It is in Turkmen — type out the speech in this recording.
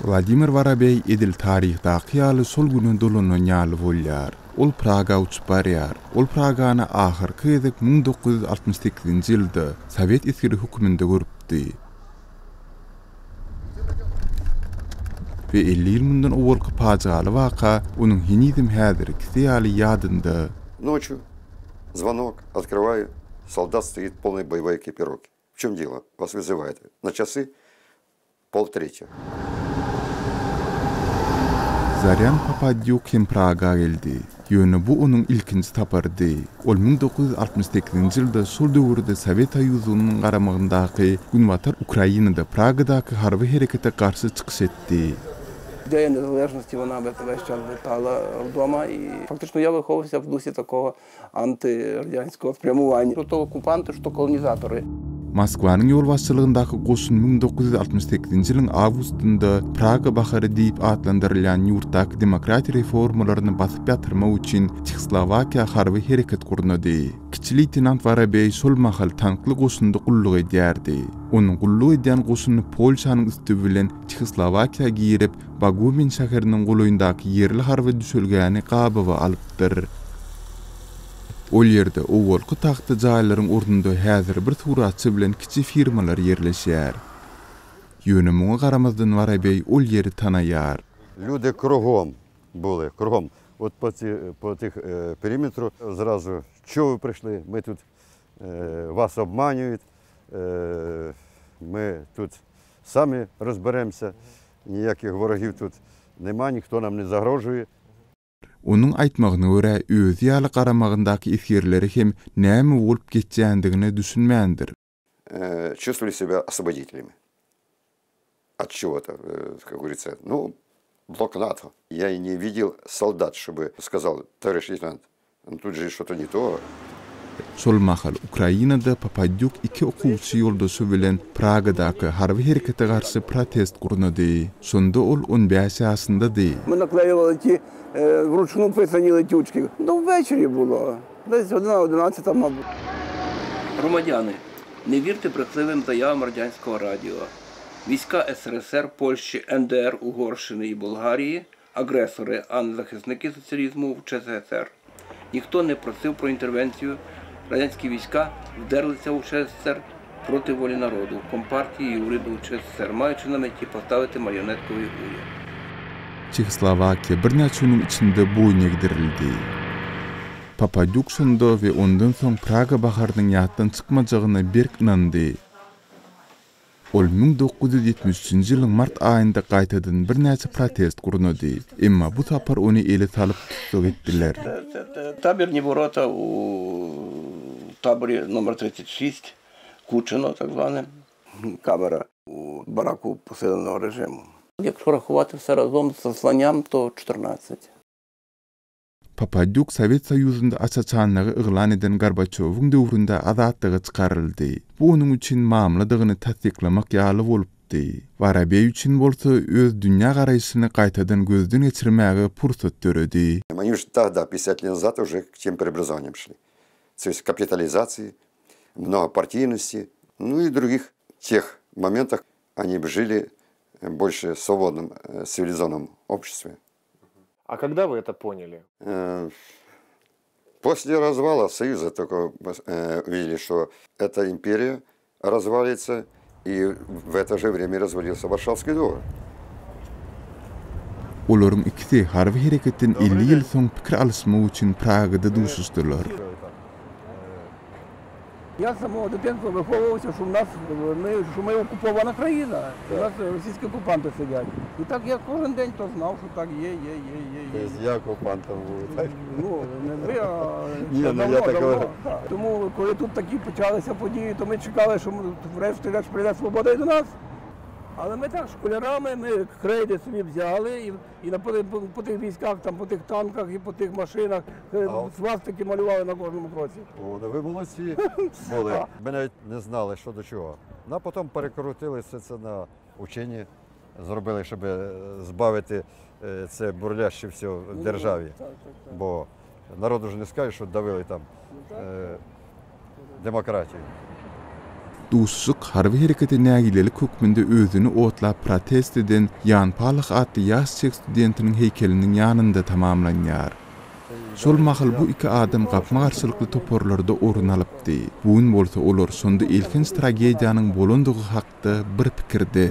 Vladimir Vorobey edil tarihda qiyaly sol günü dolanyň ýaly bolýar. Ol Praga uçup barýar. Ol Pragany ahyrky edip 1968-nji ýylda Sowet eskiri höküminde görüpdi. Ve 50 ýyl mundan owalky pajaly waka onuň hinidim häzirki ýaly ýadynda. Ночью звонок, открываю, солдат стоит в полной боевой экипировке. В чем дело? Вас вызывают. На часы 2:30. Zaryan Papadyuk hem Praga geldi. Ýöne bu onuň ilkinji tapardy. Ol 1968-nji ýylda sol döwürde Sowet Soýuzynyň garamagyndaky Günbatar Ukrainada Pragadaky harby herekete garşy çykyş etdi. Ідея незалежності, вона весь час витала вдома. І фактично я виховувався в дусі такого антирадянського спрямування. Що то окупанти, що колонізатори. Moskvanyň ýol başçylygyndaky goşun 1968-nji ýylyň awgustynda Praga bahary diýip adlandyrylýan ýurtdaky demokratiýa reformalaryny basyp ýatyrmak üçin Çekslowakiýa harby hereket gurnady. Kiçi leytenant Vorobey sol mahal tankly goşundy gulluk edýärdi. Onuň gulluk edýän goşuny Polşanyň üstü bilen Çekslowakiýa girip Bagumin şäheriniň golaýyndaky ýerli harby düşülgäni gabawa alypdyr. Ol ýerde owalky taxty jaýlaryň ornunda häzir bir suratçy bilen kiçi firmalar ýerleşýär. Ýöne muňa garamazdan Vorobey ol ýeri tanaýar. Люди кругом були, кругом. От по тих периметру зразу, чого ви прийшли, ми тут, вас обманюють, ми тут самі розберемося, ніяких ворогів тут нема, ніхто нам не загрожує. Onuň aýtmagyna görä öz ýaly garamagyndaky isgerleri hem näme bolup geçýändigini düşünmändir. Чувствовали себя освободителями. От чего-то, как говорится, ну, блок НАТО. Я и не видел солдат, чтобы сказал, товарищ лейтенант, тут же что-то не то. Sol mahal Ukrainada Papadyuk iki okuwçy ýoldaşy bilen Pragadaky harby herekete garşy protest gurnady. Şonda ol 15 ýaşyndady. Ми наклеювали ті вручну писані летючки. Ну, ввечері було. Десь 11, мабуть. Громадяни, не вірте брехливим заявам радянського радіо. Війська СРСР, Польщі, НДР, Угорщини і Болгарії – агресори, а не захисники соціалізму в ЧССР. Ніхто не просив про інтервенцію. Радянські війська вдерлися у ЧССР проти волі народу, Компартії і уряду ЧССР, маючи на меті поставити маріонетковий уряд. Çekslowakiýa bir näçe ýylyň içinde boýun egdirildi. Papadyuk şonda we ondan soň Praga baharynyň ýatdan çykmajagyna berk inandy. Ol 1973-nji ýylyň mart aýynda gaýtadan bir näçe protest gurnady. Emma bu tapar ony ele salyp tutsak etdiler. Табірні ворота у таборі номер 36, Кучино, так зване, камера у бараку посиленого режиму. Якщо рахувати все разом з засланням, то 14. Papadyuk Sowet Soýuzynda açaçanlygy yglan eden Gorbaçowyň döwründe azatlygy çykaryldy. Bu onuň üçin mamladygyny tasdiklamak ýaly bolupdy. Vorobey üçin bolsa öz dünýä garaýşyny gaýtadan gözden geçirmäge pursat töredi. Они же тогда, 50 лет назад, уже к тем преобразованиям шли. То есть капитализации, многопартийности, ну и других тех моментах они бы жили больше в свободном, цивилизованном обществе. А когда вы это поняли? После развала Союза только видели, что эта империя развалится, и в это же время развалился Варшавский договор. Olaryň ikisi harby hereketden 50 ýyl soň pikir alşmagy üçin Pragada duşuşdurlar. Я з самого дитинства виховувався, що ми окупована країна, у нас російські окупанти сидять. І так я кожен день то знав, що так є. Я оккупантом був. Ну, не ви, а давно. Тому, коли тут такі почалися події, то ми чекали, що врешті-решт прийде свобода і до нас. Але ми так, школярами, ми крейди собі взяли і по тих військах, там, по тих танках і по тих машинах свастики малювали на кожному кроці. О, ви молодці були. Ми навіть не знали, що до чого. А потім перекрутили все це на учені, зробили, щоб збавити це бурляще все в державі. Бо народу ж не скажеш, що давили там демократію. Duşsuk harby hereketi nägilelik hökmünde özüni otlap protest eden Jan Palach adly ýaş çek studentiniň heykeliniň ýanynda tamamlanýar. Şol mahyl bu iki adam gapma garşylykly toporlarda orun alypdy. Bugun bolsa olar sonda ilkinç tragediýanyň bolandygy hakda bir pikirde.